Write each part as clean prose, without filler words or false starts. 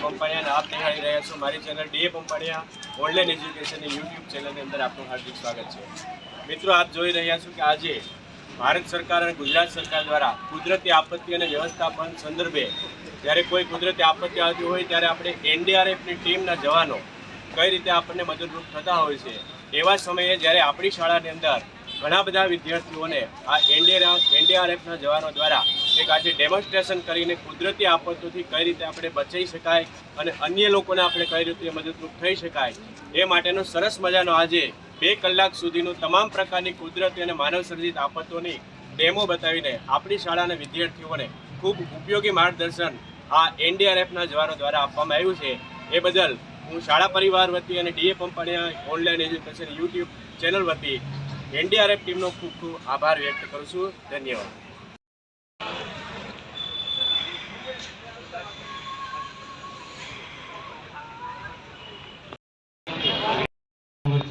પંપાણિયા આપ નિહાળી રહ્યા છો મારી ચેનલ ડીએ પંપાણિયા ઓનલાઈન એજ્યુકેશનની યુટ્યુબ ચેનલની અંદર આપનું હાર્દિક સ્વાગત છે। મિત્રો, આપ જોઈ રહ્યા છો કે આજે ભારત સરકાર અને ગુજરાત સરકાર દ્વારા કુદરતી આપત્તિ અને વ્યવસ્થાપન સંદર્ભે જ્યારે કોઈ કુદરતી આપત્તિ આવતી હોય ત્યારે આપણે એનડીઆરએફની ટીમના જવાનો કઈ રીતે આપણને મદદરૂપ થતા હોય છે, એવા સમયે જ્યારે આપણી શાળાની અંદર ઘણા બધા વિદ્યાર્થીઓને આ એનડીઆરએફના જવાનો દ્વારા એક આજે ડેમોન્સ્ટ્રેશન કરીને કુદરતી આફતોથી કઈ રીતે આપણે બચાવી શકાય અને અન્ય લોકોને આપણે કઈ રીતે મદદરૂપ થઈ શકાય એ માટેનો સરસ મજાનો આજે 2 કલાક સુધીનું તમામ પ્રકારની કુદરતી અને માનવસર્જિત આફતોની ડેમો બતાવીને આપણી શાળાના વિદ્યાર્થીઓને ખૂબ ઉપયોગી માર્ગદર્શન આ એનડીઆરએફના જવાનો દ્વારા આપવામાં આવ્યું છે। એ બદલ હું શાળા પરિવાર વતી અને DA Pampaniya online education YouTube channel વતી એનડીઆરએફ ટીમનો ખૂબ ખૂબ આભાર વ્યક્ત કરું છું। ધન્યવાદ।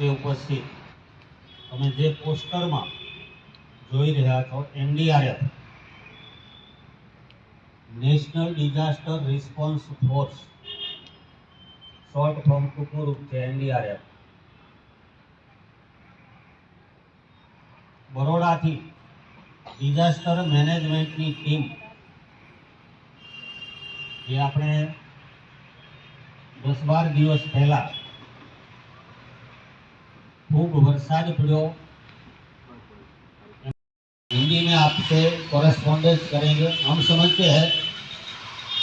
ઉપસ્થિત તમે જે પોસ્ટરમાં જોઈ રહ્યા છો NDRF national disaster response force short form ટૂંકું રૂપ છે એનડીઆરએફ બરોડાથી ડિઝાસ્ટર મેનેજમેન્ટની ટીમ જે આપણે 10-12 દિવસ પહેલા खूब वरसाद पड़ो, हिंदी में आपसे कॉरेस्पॉन्डेंस करेंगे, हम समझते हैं।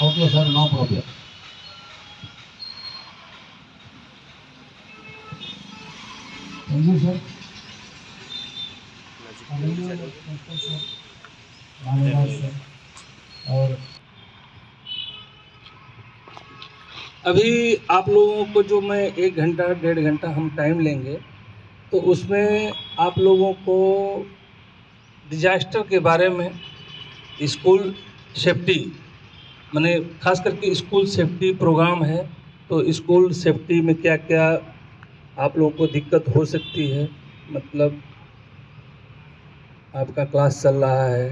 Okay sir, no problem. Thank you sir. और अभी आप लोगों को जो मैं 1 घंटा 1.5 घंटा हम टाइम लेंगे, तो उसमें आप लोगों को डिजास्टर के बारे में स्कूल सेफ्टी माने खास करके स्कूल सेफ्टी प्रोग्राम है, तो स्कूल सेफ्टी में क्या क्या आप लोगों को दिक्कत हो सकती है, मतलब आपका क्लास चल रहा है,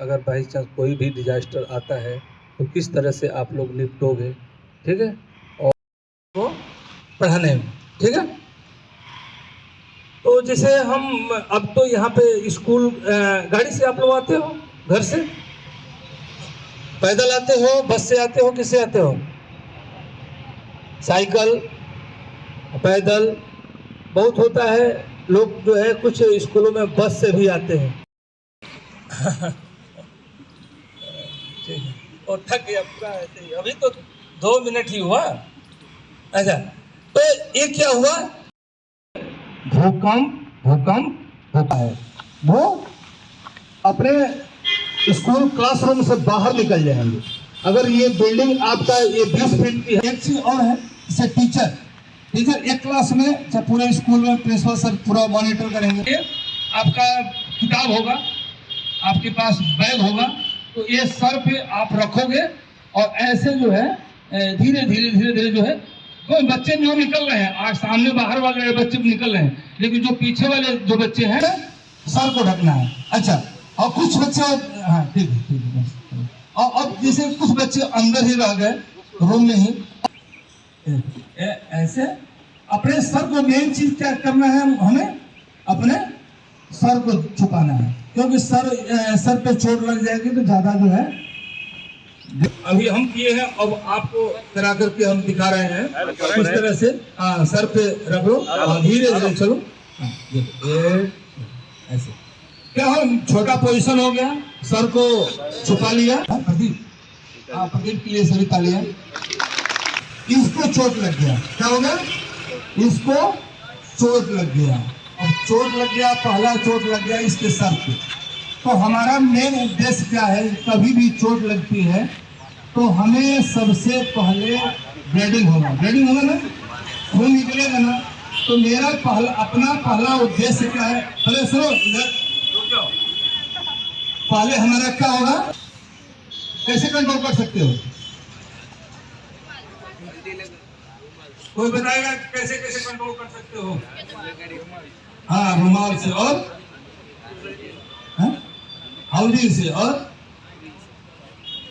अगर बाई चांस कोई भी डिजास्टर आता है तो किस तरह से आप लोग निपटोगे, ठीक है, और को पढ़ाने में, ठीक है। तो जैसे हम अब तो यहाँ पे स्कूल गाड़ी से आप लोग आते हो, घर से पैदल आते हो, बस से आते हो, किससे आते हो? साइकिल, पैदल बहुत होता है, लोग जो है कुछ स्कूलों में बस से भी आते हैं। ठीक है, और थक गया पूरा ऐसे ही। अभी तो 2 मिनट ही हुआ। अच्छा, तो ये क्या हुआ? भूकंप होता है, वो अपने स्कूल क्लासरूम से बाहर निकल जाएंगे। अगर ये बिल्डिंग आपका ये 20 फीट की है। एक चीज और है, जैसे टीचर एक क्लास में चाहे पूरे स्कूल में प्रिंसिपल सर पूरा मॉनिटर करेंगे। आपका किताब होगा, आपके पास बैग होगा, तो ये सर पे आप रखोगे और ऐसे जो है धीरे धीरे जो है कोई बच्चे जो निकल रहे हैं, आज सामने बाहर वाले बच्चे निकल रहे हैं, लेकिन जो पीछे वाले जो बच्चे हैं सर को ढकना है। अच्छा, और कुछ बच्चे, हाँ ठीक है, और अब जैसे कुछ बच्चे अंदर ही रह गए रूम में ही, ऐसे अपने सर को, मेन चीज क्या करना है, हमें अपने सर को छुपाना है, क्योंकि सर पे चोट लग जाएगी तो ज्यादा जो है। अभी हम किए हैं, अब आपको करा करके हम दिखा रहे हैं किस तरह से। सर पे रख लो, धीरे धीरे चलो, ऐसे क्या हो, छोटा पोजीशन हो गया, सर को छुपा लिया। प्रदीप के लिए सभी तालियां। इसको चोट लग गया, क्या हो गया, इसको चोट लग गया, अब चोट लग गया, पहला चोट लग गया इसके सर पे। तो हमारा मेन उद्देश्य क्या है, कभी भी चोट लगती है तो हमें सबसे पहले ब्लीडिंग होगा ना, खून निकलेगा ना। तो मेरा अपना पहला उद्देश्य क्या है, पहले सुनो, पहले हमारा क्या होगा, कैसे कंट्रोल कर सकते हो, कोई बताएगा कैसे कैसे कंट्रोल कर सकते हो? हाँ, रुमाल से और हल्दी से। और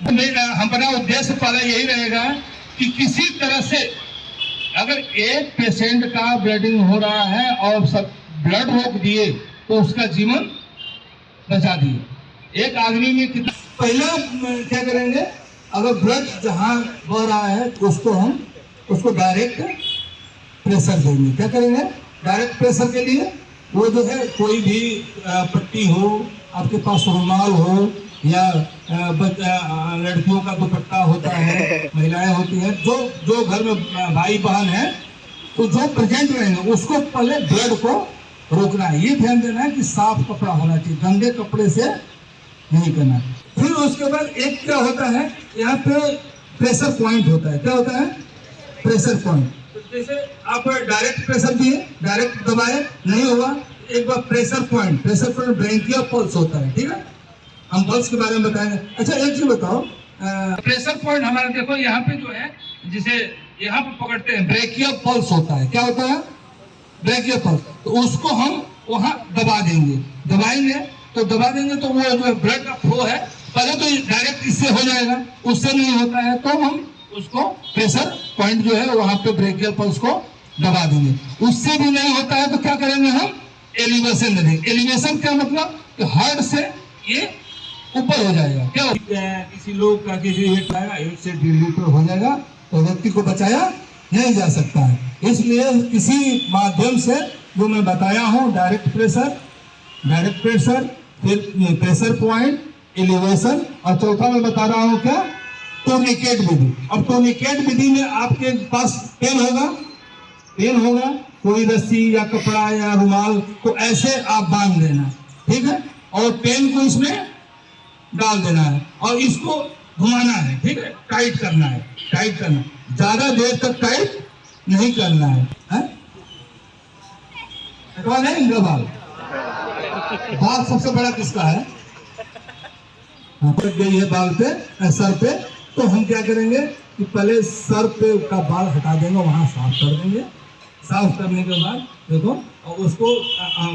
हमारा उद्देश्य पहले यही रहेगा कि किसी तरह से अगर एक पेशेंट का ब्लीडिंग हो रहा है और सब ब्लड रोक दिए तो उसका जीवन बचा दिए। एक आदमी में कितना, पहला क्या करेंगे, अगर ब्लड जहां बह रहा है उसको डायरेक्ट प्रेशर देंगे। क्या करेंगे, डायरेक्ट प्रेशर के लिए वो जो है कोई भी पट्टी हो, आपके पास रुमाल हो या लड़कियों का दुपट्टा होता है, महिलाएं होती हैं, जो घर में भाई बहन है, तो जो प्रेजेंट रहेंगे उसको पहले ब्लड को रोकना है। ये ध्यान देना है कि साफ कपड़ा होना चाहिए, गंदे कपड़े से नहीं करना। फिर उसके बाद एक क्या होता है, यहाँ पे प्रेशर पॉइंट होता है। क्या होता है, प्रेशर पॉइंट। जैसे आप डायरेक्ट प्रेशर दिए, डायरेक्ट दबाए, नहीं होगा, एक बार प्रेशर पॉइंट ब्रेनकिया पल्स होता है। ठीक है, हम पल्स के बारे में बताएंगे। अच्छा एक चीज बताओ, प्रेशर पॉइंट हमारा देखो यहाँ पे जो है, जिसे यहाँ पे पकड़ते हैं, ब्रेकिया पल्स होता है। क्या होता है, ब्रेकिया पल्स। तो उसको हम वहाँ दबा देंगे, दबाएंगे तो वो जो ब्लड का फ्लो है पहले तो डायरेक्ट इससे हो जाएगा, उससे नहीं होता है तो हम उसको प्रेशर पॉइंट जो है वहां पे ब्रेकियल पल्स को दबा देंगे। उससे भी नहीं होता है तो क्या करेंगे, हम एलिवेशन दे देंगे। एलिवेशन क्या मतलब कि हार्ट से ये ऊपर हो जाएगा। क्या किसी लोग का किसी हेड आएगा, 1 से 1.5 लीटर हो जाएगा तो व्यक्ति को बचाया नहीं जा सकता है। इसलिए किसी माध्यम से जो मैं बताया हूँ, डायरेक्ट प्रेशर, फिर प्रेशर पॉइंट, एलिवेशन, और चौथा मैं बता रहा हूँ क्या, टोर्निकेट विधि। अब टोर्निकेट विधि में आपके पास पेन होगा, कोई रस्सी या कपड़ा या रुमाल, तो ऐसे आप बांध देना। ठीक है, और पेन को इसमें डाल देना है और इसको घुमाना है। ठीक है, टाइट करना, ज्यादा देर तक टाइट नहीं करना है। कटवा नहीं इनका बाल सबसे बड़ा किसका है, पड़ गई है बाल पे, सर पे, तो हम क्या करेंगे कि पहले सर पे का बाल हटा देंगे, वहां साफ कर देंगे। साफ करने के बाद देखो, और उसको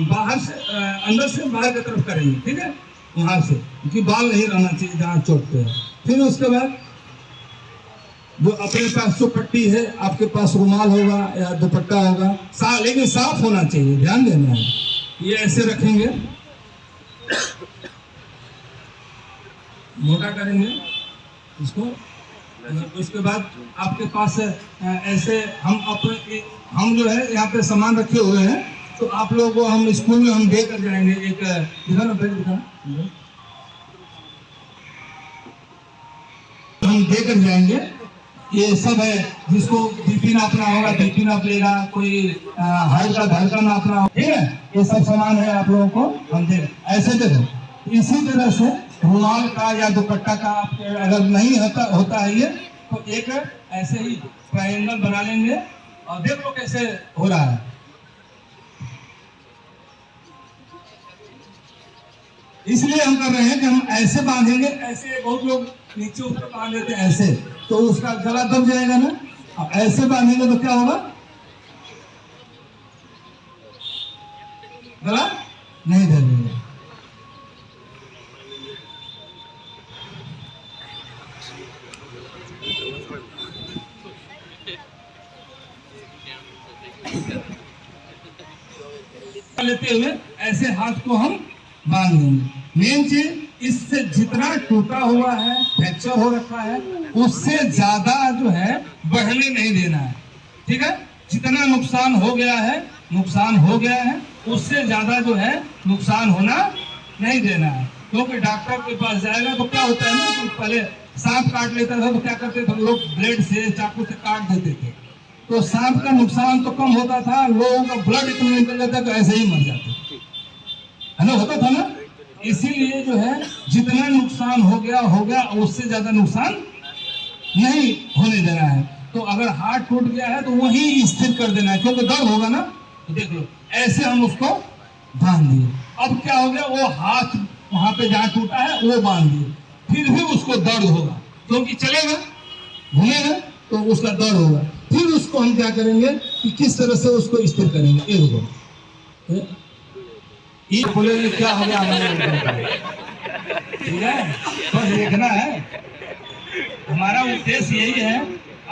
बाहर से अंदर से बाहर की तरफ करेंगे। ठीक है, वहां से, क्योंकि बाल नहीं रहना चाहिए जहाँ चोट पे है। फिर उसके बाद जो अपने पास जो पट्टी है, आपके पास रुमाल होगा या दुपट्टा होगा, लेकिन साफ होना चाहिए, ध्यान देना है। ये ऐसे रखेंगे, मोटा करेंगे इसको। उसके बाद आपके पास ऐसे हम जो है यहाँ पे सामान रखे हुए हैं, तो आप लोगों को हम स्कूल में हम दे कर जाएंगे। एक हम दे कर जाएंगे, ये सब है। जिसको बीपी नापना होगा बीपी नाप लेगा, कोई हार्ट का धड़कन नापना होगा। ठीक है, ये सब सामान है, आप लोगों को हम दे। ऐसे देखो, इसी तरह से रुमाल का या दुपट्टा का अगर नहीं होता है ये, तो एक ऐसे ही ट्रायंगल बना लेंगे और देख लो कैसे हो रहा है। इसलिए हम कर रहे हैं कि हम ऐसे बांधेंगे, ऐसे बहुत लोग नीचे ऊपर बांध देते हैं ऐसे, तो उसका गला दब जाएगा ना। अब ऐसे बांधेंगे तो क्या होगा, गला नहीं दबेगा। लेते हुए ऐसे हाथ को हम बांध देंगे। मेन चीज, इससे जितना टूटा हुआ है, फ्रैक्चर हो रखा है, उससे ज्यादा जो है बढ़ने नहीं देना है। ठीक है, जितना नुकसान हो गया है, उससे ज्यादा जो है नुकसान होना नहीं देना है। क्योंकि डॉक्टर के पास जाएगा तो क्या होता है ना, कि पहले सांप काट लेता था तो क्या करते थे लोग, ब्लेड से, चाकू से काट देते थे, तो सांप का नुकसान तो कम होता था, लोगों का ब्लड इतना निकल जाता तो ऐसे ही मर जाते, है ना, होता था ना। इसीलिए जो है जितना नुकसान हो गया, उससे ज्यादा नुकसान नहीं होने देना है। तो अगर हाथ टूट गया है तो वही स्थिर कर देना है, क्योंकि दर्द होगा ना। तो देख लो, ऐसे हम उसको बांध दिए। अब क्या हो गया, वो हाथ वहां पे जहाँ टूटा है वो बांध दिए, फिर भी उसको दर्द होगा, क्योंकि चलेगा, घूमेगा तो उसका दर्द होगा। फिर उसको हम क्या करेंगे कि किस तरह से उसको स्थिर करेंगे। ये देखो, ये बोले क्या हो गया हमारे, ठीक है, बस देखना है। हमारा उद्देश्य यही है,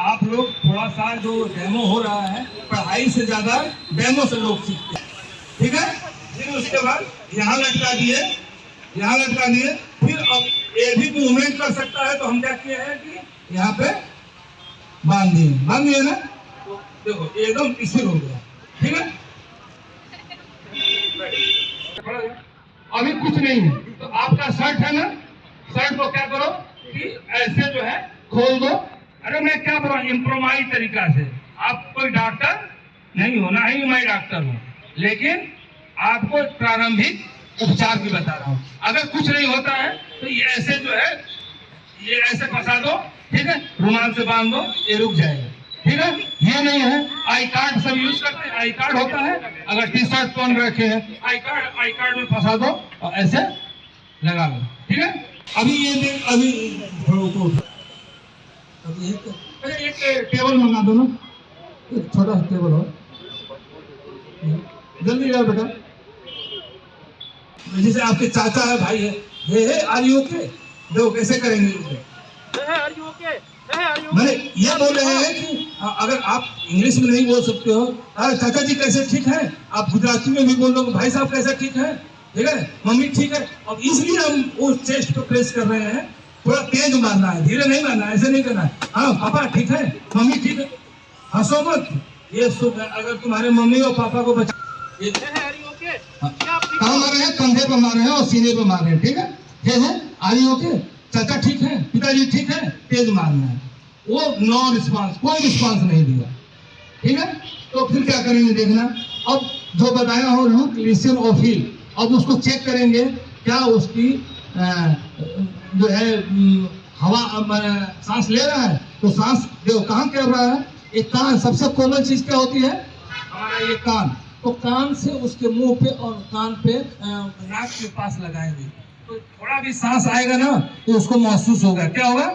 आप लोग थोड़ा सा जो डेमो हो रहा है, पढ़ाई से ज्यादा डेमो से लोग सीखते हैं, ठीक है। फिर उसके बाद यहाँ लटका दिए, यहाँ लटका दिए। फिर अब ये भी मूवमेंट कर सकता है, तो हम क्या किए हैं कि यहाँ पे बांध दिए ना, तो देखो एकदम स्थिर हो गया, ठीक है। अभी कुछ नहीं है, तो आपका शर्ट है ना, शर्ट को क्या करो कि ऐसे जो है खोल दो। अरे मैं क्या बोल रहा हूँ, इम्प्रोवाइज तरीका से। आप कोई डॉक्टर नहीं हो, ना ही मैं डॉक्टर हूँ, लेकिन आपको प्रारंभिक उपचार भी बता रहा हूँ। अगर कुछ नहीं होता है तो ये ऐसे जो है, ये ऐसे फंसा दो, ठीक है, रुमाल से बांध दो, ये रुक जाएगा, ठीक है। ये नहीं है, आई कार्ड सब यूज करते हैं, आई कार्ड होता है, अगर टी शर्ट पहन रखे हैं, आई कार्ड में फंसा दो और ऐसे लगा लो, ठीक है। अभी ये देख, अभी एक टेबल मंगा दो ना, एक छोटा सा टेबल हो, जल्दी जाओ बेटा। जैसे आपके चाचा है, भाई है, ये आर यू ओके, देखो कैसे करेंगे। मैंने ये बोल रहे हैं कि अगर आप इंग्लिश में नहीं बोल सकते हो, चाचा जी कैसे ठीक है, आप गुजराती में भी बोल दो, भाई साहब कैसे ठीक है, ठीक है, मम्मी ठीक है। अब इसलिए हम वो चेस्ट पे प्रेस कर रहे हैं, थोड़ा तेज मारना है, धीरे नहीं मारना है, ऐसे नहीं करना है। हाँ पापा ठीक है, मम्मी ठीक है, हंसो मत। ये अगर तुम्हारे मम्मी और पापा को बचा, कहाँ मार रहे हैं, कंधे पे मार रहे हैं और सीने पे मार रहे हैं, ठीक है। आरी ओके, चाचा ठीक है, पिताजी ठीक है, तेज मारना है। वो नो रिस्पांस, कोई रिस्पांस नहीं दिया, ठीक है। तो फिर क्या करेंगे देखना, अब जो बताया हो लुक लिसन और फील, अब उसको चेक करेंगे क्या उसकी जो है हवा सांस ले रहा है, तो सांस देखो कहाँ कर रहा है, एक कान, सबसे कॉमन चीज क्या होती है हमारा ये कान, तो कान से उसके मुंह पे और कान पे नाक के पास लगाएंगे, तो थोड़ा भी सांस आएगा ना तो उसको महसूस होगा, क्या होगा,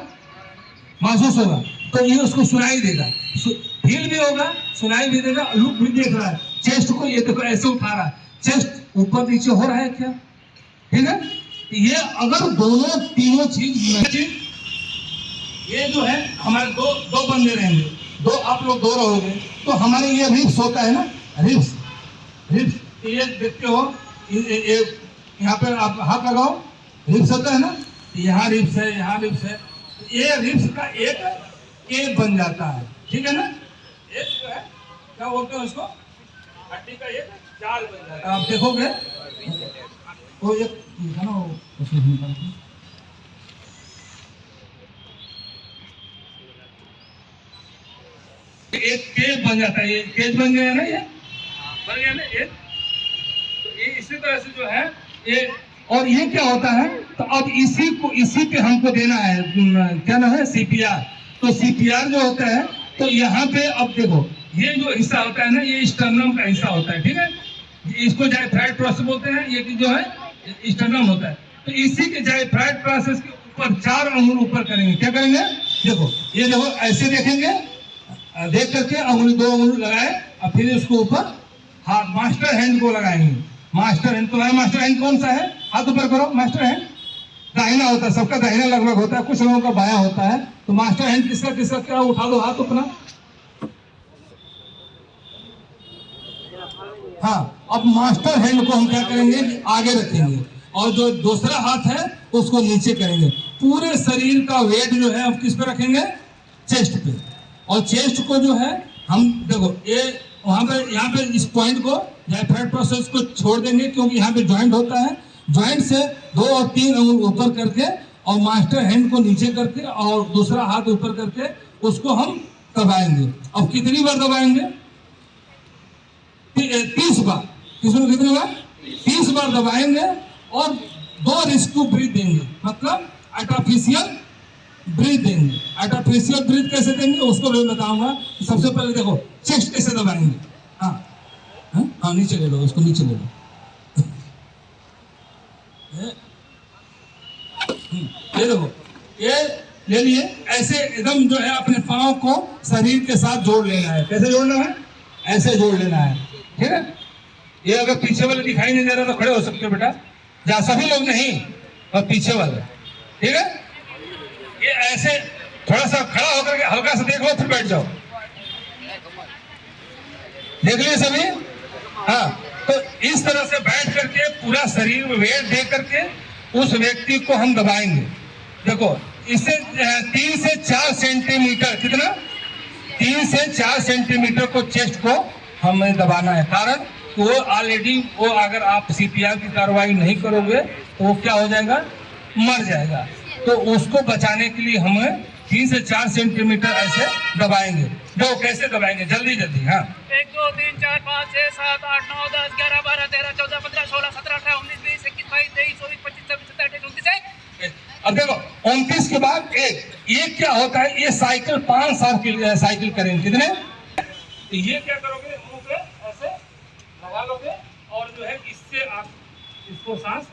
महसूस होगा, तो ये उसको सुनाई देगा, फील भी होगा, सुनाई भी देगा, लुक भी देख रहा है। चेस्ट को ये देखो ऐसे उठा रहा है, चेस्ट ऊपर नीचे हो रहा है क्या, ठीक है। ये अगर दोनों तीनों चीज, ये जो है हमारे दो बंदे रहेंगे, दो आप लोग दो रहोगे, तो हमारे ये रिब्स होता है ना, रिब्स, ये देखते हो, यहाँ पे आप हाथ लगाओ, रिब्स होता है ना, यहाँ रिब्स है, यहाँ रिब्स है, ये रिब्स का एक बन जाता है, ठीक है ना। एक जो है क्या बोलते हैं उसको, हड्डी का एक जाल बन जाता है। आप देखोगे वो एक है ना, एक केज बन जाता है, ये केज बन गया ना, ये बन गया ना एक, तो ये इसी तरह से जो है ये, और ये क्या होता है, तो अब इसी पे हमको देना है, क्या नाम है, सीपीआर। तो सीपीआर जो होता है, तो यहाँ पे अब देखो ये जो हिस्सा होता है ना, ये स्टर्नम का हिस्सा होता है, ठीक है, इसको जायफ्राइड प्रोसेस बोलते हैं, ये जो है स्टर्नम होता है। तो इसी के जायफ्राइड प्रोसेस के ऊपर 4 अंगुल ऊपर करेंगे, क्या करेंगे, देखो ये देखो ऐसे देखेंगे, देख करके अंगुली 2 अंगुल लगाए और फिर उसको ऊपर हाथ मास्टर हैंड को लगाएंगे। मास्टर हैंड, तुम्हारा मास्टर हैंड कौन सा है, हाथ ऊपर करो, मास्टर हैंड दाहिना होता है, सबका दाहिना लगभग होता है, कुछ लोगों का बायां होता है, तो मास्टर हैंड किसका क्या, उठा दो हाथ अपना। हाँ, अब मास्टर हैंड को हम क्या करेंगे, आगे रखेंगे और जो दूसरा हाथ है उसको नीचे करेंगे। पूरे शरीर का वेट जो है हम किस पे रखेंगे, चेस्ट पे, और चेस्ट को जो है हम देखो ये वहां पे, यहाँ पे इस पॉइंट को जायफ्राइड प्रोसेस को छोड़ देंगे, क्योंकि यहाँ पे ज्वाइंट होता है, ज्वाइंट से 2 और 3 अंगुल ऊपर करके और मास्टर हैंड को नीचे करके और दूसरा हाथ ऊपर करके उसको हम दबाएंगे। अब कितनी बार दबाएंगे, 30 बार, कितनी बार, 30 बार दबाएंगे और 2 रेस्क्यू ब्रीथ देंगे, मतलब आर्टिफिशियल ब्रीथ देंगे। आर्टिफिशियल ब्रीथ कैसे देंगे उसको मैं बताऊंगा। सबसे पहले देखो चेस्ट कैसे दबाएंगे, हाँ नीचे ले लो, उसको नीचे ले लो, ये देखो ये ले लिए, ऐसे एकदम जो है अपने पाँव को शरीर के साथ जोड़ लेना है। कैसे जोड़ना है, ऐसे जोड़ लेना है, ठीक है। ये अगर पीछे वाले दिखाई नहीं दे रहा तो खड़े हो सकते हो बेटा, जहाँ सभी लोग नहीं और पीछे वाले, ठीक है। ये ऐसे थोड़ा सा खड़ा होकर के हल्का सा देख लो, फिर बैठ जाओ। देख लिए सभी? हाँ, तो इस तरह से बैठ करके पूरा शरीर में वेट दे करके उस व्यक्ति को हम दबाएंगे। देखो, इससे 3 से 4 सेंटीमीटर, कितना? 3 से 4 सेंटीमीटर को चेस्ट को हमें दबाना है। कारण वो ऑलरेडी वो अगर आप सीपीआर की कार्रवाई नहीं करोगे तो वो क्या हो जाएगा? मर जाएगा। तो उसको बचाने के लिए हमें 3 से 4 सेंटीमीटर ऐसे दबाएंगे। देखो कैसे दबाएंगे, जल्दी जल्दी। हाँ, 1 2 3 4 5 6 7 8 9 10 11 12 13 14 15 16 17 18 19 20 21 22 23 24 25 26 27 28 29 अब देखो 29 के बाद ये क्या होता है? ये साइकिल 5 साइकिल करेंगे। कितने? तो ये क्या करोगे? मुंह पे ऐसे लगा लोगे और जो है इससे आप इसको सांस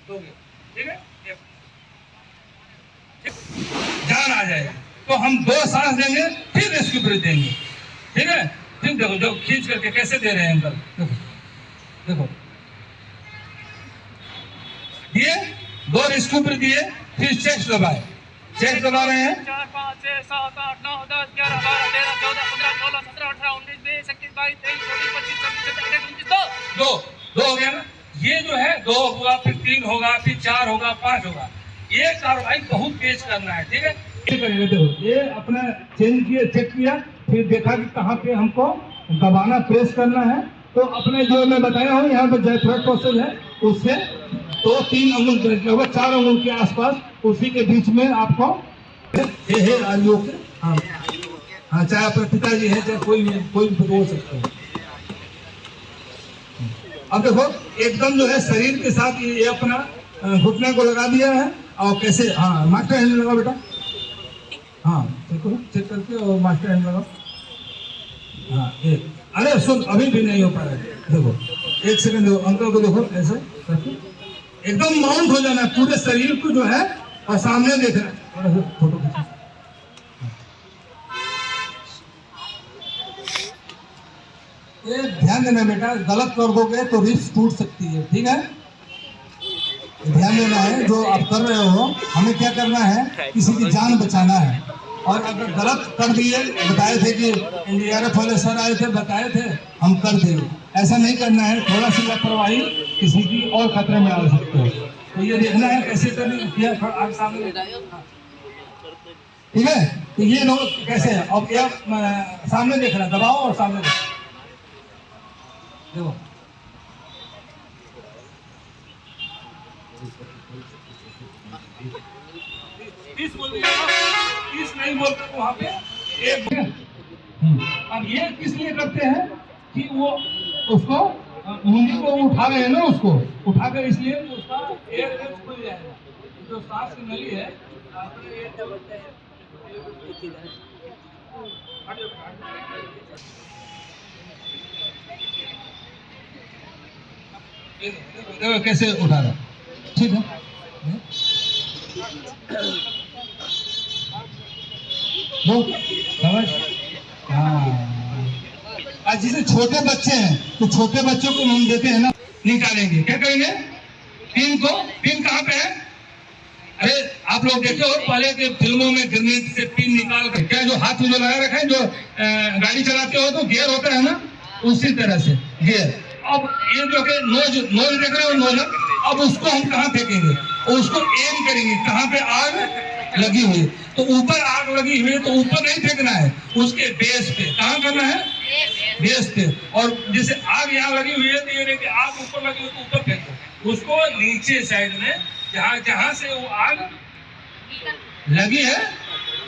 दोगे। ठीक है? जान आ जाएगा। तो हम 2 सांस देंगे, फिर रेस्क्यू ब्रीथ देंगे। ठीक है? फिर देखो जो खींच करके कैसे दे रहे हैं अंकल। देखो देखो, दिए 2 रेस्क्यू ब्रीथ दिए, फिर चेस्ट दबाए। चेस्ट दबा रहे हैं। 4 5 6 7 8 9 10 11 12 13 14 15 16 17 18 19 20 21 22 23 24 25 26 27 28 29 दो हो गया ना? ये जो है 2 होगा, फिर 3 होगा, फिर 4 होगा, 5 होगा। ये कार्रवाई बहुत तेज करना है। ठीक है? ये करेंगे। देखो ये अपना चेंज किया, चेक किया, फिर देखा कि कहाँ पे हमको दबाना, प्रेस करना है। तो अपने जो मैं बताया हूँ यहाँ पे जयफ्रट प्रोसेस है, उससे 2-3 अंगुल लगभग 4 अंगुल के आसपास, उसी के बीच में आपको हे आलू के। हाँ हाँ, चाहे अपने पिताजी है, चाहे कोई भी बोल सकते हैं। अब देखो एकदम जो है शरीर के साथ ये अपना घुटने को लगा दिया है। और कैसे? हाँ, मास्टर हैंड लगाओ बेटा। हाँ, देखो चेक करके और मास्टर हैंड लगाओ। हाँ, एक। अरे सुन, अभी भी नहीं हो पा रहा है। देखो 1 सेकंड देखो, अंकल को देखो ऐसे करके एकदम माउंट हो जाना है पूरे शरीर को जो है, और सामने देख रहा है। थोड़ा सा फोटो खींचो। ये ध्यान देना बेटा, गलत कर दोगे तो रिस्ट टूट सकती है। ठीक है? ध्यान देना है जो आप कर रहे हो। हमें क्या करना है? किसी की जान बचाना है। और अगर गलत कर दिए, बताए थे कि एनडीआरएफ वाले सर आए थे, बताए थे, हम कर देंगे, ऐसा नहीं करना है। थोड़ा सी लापरवाही किसी की और खतरे में आ सकते हो। तो ये देखना है कैसे करनी है। आप सामने, ठीक है? तो ये लोग कैसे है? अब ये सामने देखना, दबाओ और सामने देखो। देखो तीस नहीं बोलते वहां पे एक। अब ये किस लिए करते हैं कि वो उसको मुंडी को उठा रहे हैं ना, उसको उठाकर इसलिए उसका एयर वेज खुल जाएगा। जो सांस की नली है, देखो कैसे उठा रहा। ठीक है? समझ? हाँ, जैसे छोटे बच्चे हैं तो छोटे बच्चों को हम देते हैं ना, निकालेंगे। क्या करेंगे? पिन को, पिन कहाँ पे है? अरे आप लोग देखे हो पहले के फिल्मों में ग्रेनेड से पिन निकाल कर, क्या जो हाथ में जो लगा रखा है, जो गाड़ी चलाते हो तो गियर होता है ना, उसी तरह से गियर। अब ये जो के नोज देख रहे हो, नोज, अब उसको हम कहाँ फेंकेंगे? उसको एम करेंगे कहाँ पे आग लगी हुई। तो ऊपर आग लगी हुई है तो ऊपर नहीं फेंकना है, उसके बेस पे। कहाँ करना है? बेस पे। और जैसे आग यहाँ लगी हुई है तो ये नहीं कि आग ऊपर लगी हुई तो ऊपर फेंको, उसको नीचे साइड में, जहाँ से वो आग लगी है,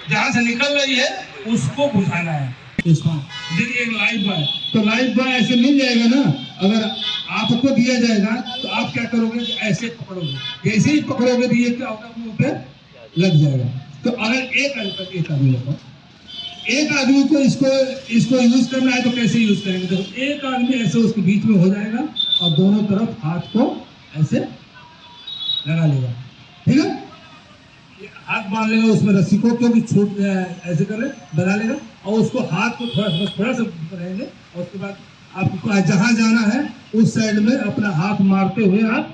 जहाँ से निकल रही है, उसको बुझाना है। देखिए लाइव बॉय, तो लाइव बॉय ऐसे मिल जाएगा ना। अगर आपको दिया जाएगा तो आप क्या करोगे? ऐसे पकड़ोगे। जैसे ही पकड़ोगे तो ये क्या होगा? मुंह पे लग जाएगा। तो अगर एक आदमी होगा, एक आदमी को इसको यूज करना है तो कैसे यूज करेंगे? तो एक आदमी ऐसे उसके बीच में हो जाएगा और दोनों तरफ हाथ को ऐसे लगा लेगा। ठीक है? हाथ बांध लेगा उसमें रस्सी को, क्योंकि छूट ऐसे कर ले, बना लेगा। और उसको हाथ को थोड़ा सा रहेंगे, और उसके बाद आपको जहां जाना है उस साइड में अपना हाथ मारते हुए आप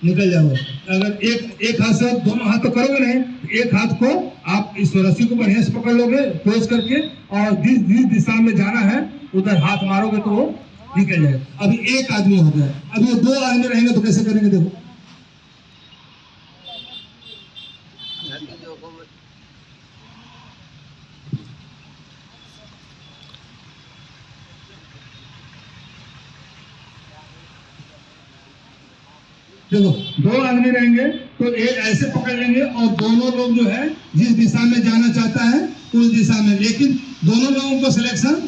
निकल जाओगे। अगर एक हाथ से दोनों हाथ तो करोगे नहीं, एक हाथ को आप इस रस्सी को बढ़िया से पकड़ लोगे क्लोज करके, और जिस दिशा में जाना है उधर हाथ मारोगे तो वो निकल जाएगा। अभी एक आदमी हो गया, अब ये दो आदमी रहेंगे तो कैसे करेंगे? देखो देखो, दो आदमी रहेंगे तो एक ऐसे पकड़ लेंगे और दोनों लोग जो है जिस दिशा में जाना चाहता है उस दिशा में, लेकिन दोनों लोगों को सिलेक्शन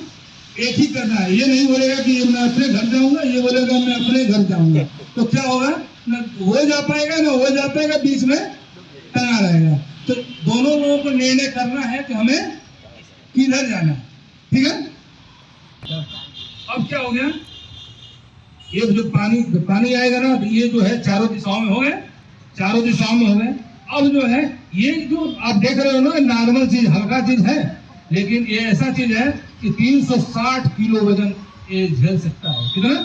एक ही करना है। ये नहीं बोलेगा कि मैं अपने घर जाऊंगा, ये बोलेगा मैं अपने घर जाऊंगा, तो क्या होगा? ना वो जा पाएगा ना वो जा पाएगा, बीच में टंगा रहेगा। तो दोनों लोगों को निर्णय करना है कि हमें किधर जाना है, ठीक है? अब क्या हो गया, ये जो पानी आएगा ना, ये जो है चारों दिशाओं में हो गए, चारों दिशाओं में हो गए। अब जो है ये जो आप देख रहे हो ना, नॉर्मल चीज, हल्का चीज है, लेकिन ये ऐसा चीज है कि 360 किलो वजन ये झेल सकता है। कितना?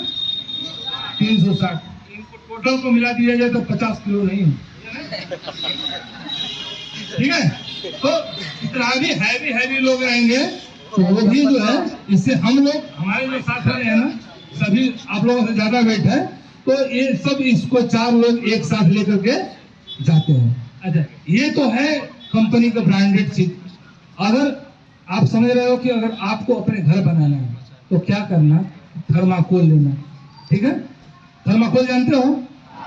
360। इनको टोटल को मिला दिया जाए तो 50 किलो नहीं हो, ठीक है? तो इतना भी हैवी लोग रहेंगे तो वो भी जो है, इससे हम लोग, हमारे जो साथ वाले हैं ना, सभी आप लोगों से ज्यादा वेट है, तो ये सब इसको 4 लोग एक साथ लेकर के जाते हैं। अच्छा, ये तो है कंपनी का ब्रांडेड चीज। अगर आप समझ रहे हो कि अगर आपको अपने घर बनाना है तो क्या करना? थर्माकोल लेना, ठीक है? थर्माकोल जानते हो?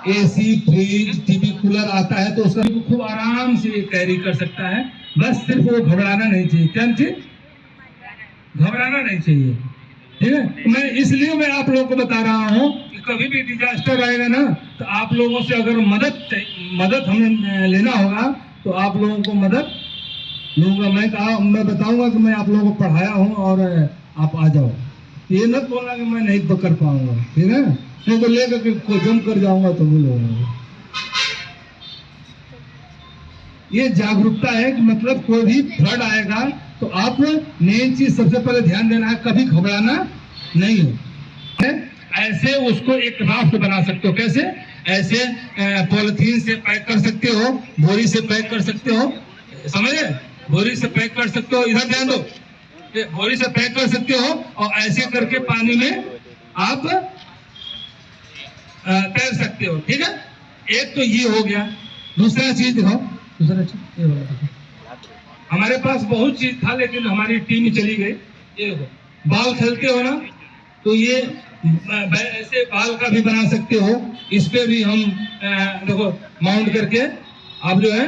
एसी, फ्रिज, टीवी, कूलर आता है तो उसका खूब आराम से कैरी कर सकता है। बस सिर्फ वो घबराना नहीं चाहिए। क्या चाहिए? घबराना नहीं चाहिए, ठीक है? मैं इसलिए मैं आप लोगों को बता रहा हूँ कि कभी भी डिजास्टर आएगा ना, तो आप लोगों से अगर मदद हमें लेना होगा तो आप लोगों को मदद लूंगा। मैं बताऊंगा कि मैं आप लोगों को पढ़ाया हूँ और आप आ जाओ। ये मत बोलना कि मैं नहीं पकड़ पाऊंगा, ठीक है? नहीं तो लेकर के जम कर जाऊंगा तो बोलोगे। ये जागरूकता है कि मतलब कोई भी फ्लड आएगा तो आप मेन चीज सबसे पहले ध्यान देना है, कभी घबराना नहीं है। ऐसे उसको एक राफ्ट बना सकते हो। कैसे? ऐसे पॉलिथीन से पैक कर सकते हो, बोरी से पैक कर सकते हो, समझे? बोरी से पैक कर सकते हो, इधर ध्यान दो, बोरी से पैक कर सकते हो और ऐसे करके पानी में आप तैर सकते हो, ठीक है? एक तो ये हो गया। दूसरा चीज दिखाओ, दूसरा चीज ये वाला। हमारे पास बहुत चीज था लेकिन हमारी टीम चली गई। ये देखो, बाल खेलते हो ना, तो ये ऐसे बाल का भी बना सकते हो। इस पे भी हम देखो माउंट करके आप जो है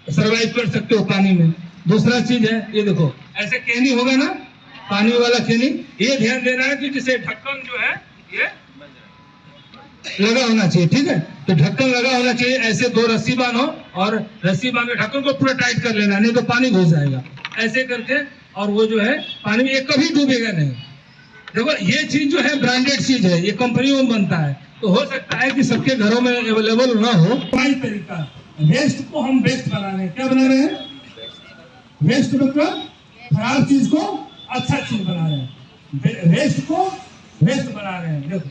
सरवाइव कर सकते हो पानी में। दूसरा चीज है, ये देखो ऐसे केनी होगा ना, पानी वाला केनी। ये ध्यान देना है कि जिसे ढक्कन जो है ये लगा होना चाहिए, ठीक है? तो ढक्कन लगा होना चाहिए। ऐसे 2 रस्सी बांधो और रस्सी बांध के ढक्कन को पूरा टाइट कर लेना, नहीं तो पानी घुस जाएगा। ऐसे करके, और वो जो है पानी में ये कभी डूबेगा नहीं। देखो ये चीज जो है ब्रांडेड चीज है, ये कंपनियों में बनता है, तो हो सकता है कि सबके घरों में अवेलेबल ना हो। तरीका, वेस्ट को हम बेस्ट बना रहे हैं। क्या बना रहे हैं? वेस्ट मतलब खराब चीज को अच्छा चीज बना रहे हैं, वेस्ट को बेस्ट बना रहे हैं। देखो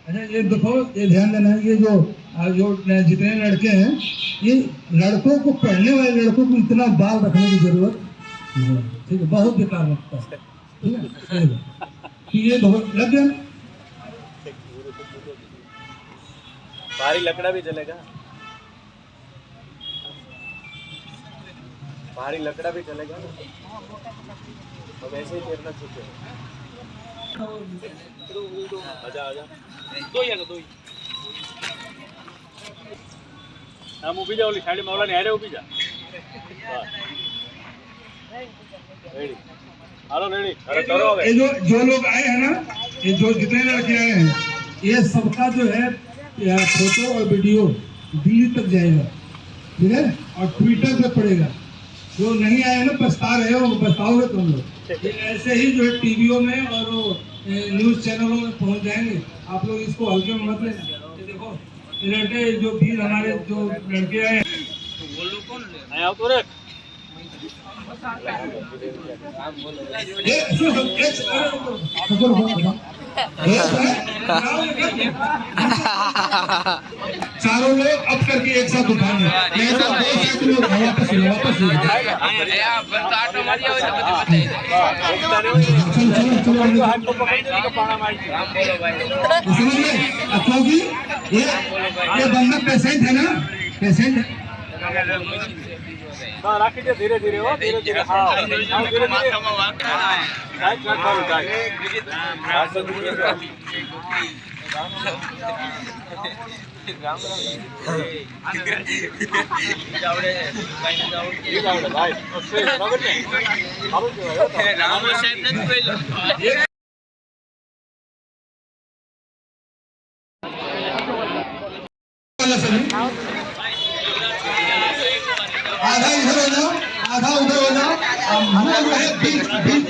अच्छा, ये देखो, ये ध्यान देना है, ये जो जितने लड़के हैं, ये लड़कों को, पढ़ने वाले लड़कों को इतना बाल रखने की जरूरत नहीं, ठीक है? बहुत बेकार लगता है, ठीक है? कि ये लग गया। भारी लकड़ा भी चलेगा, भारी लकड़ा भी चलेगा ना, हम ऐसे ही तैरना सीखे। आजा आजा, दो ही हम ऊभी जा, ओली साइड में नहीं आ रहे, ऊभी जा। ये जो लोग आए हैं ना, ये जो जितने लड़के आए हैं, ये सबका जो है फोटो और वीडियो दिल्ली तक जाएगा, ठीक है? और ट्विटर पे पड़ेगा। जो नहीं आए ना, पछता रहे हो, बताओगे तुम लोग। ये ऐसे ही जो है टीवियों में और न्यूज चैनलों में पहुंच जाएंगे। आप लोग इसको हल्के में मत लेना। देखो लड़के जो वीर हमारे जो लड़के आए चारों लोग अब करके एक साथ उठाएंगे नहीं तो दो साथ लोग वापस क्योंकि ये बंदा पेशेंट है ना, पेशेंट है। રાખી દે ધીરે ધીરે હો ધીરે ધીરે હા ધીરે ધીરે રાઈટ રાઈટ ચાલુ आधा इधर हो जाओ, आधा उधर हो जाओ। हम लोग बीच बीच